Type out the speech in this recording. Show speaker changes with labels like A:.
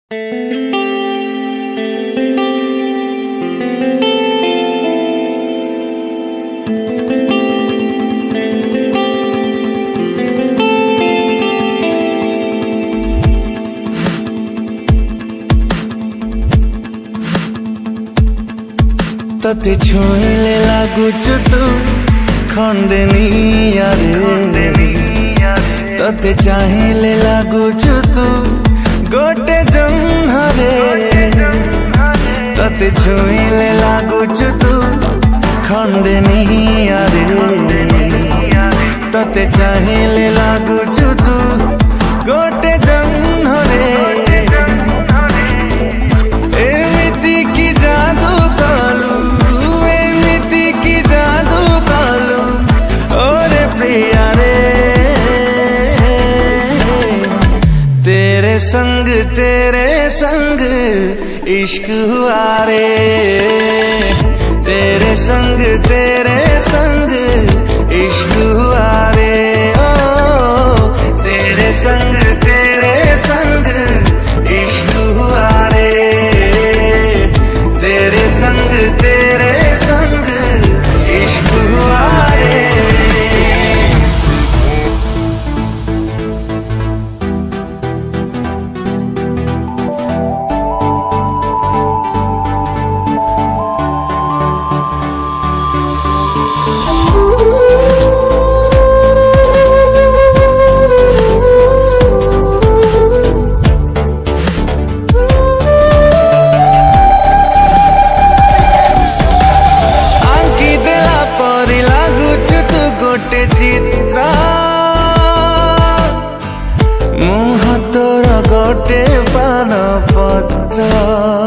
A: तते छुईले लागुचु तू खंडनिया रे, तते चाहिले लागुचु तू गोटे जन्ह रे। तते छुईले लागुचु तू खंडनिया रे, तते चाहिले लागुचु तू गोटे जन्ह रे। तेरे संग इश्क हुआ रे, तेरे संग इश्क हुआ रे। ओ तेरे संग इश्क हुआ रे, तेरे संग इश्क हुआ रे। गोटे चित्र मुह तोर गोटे पान पत्र।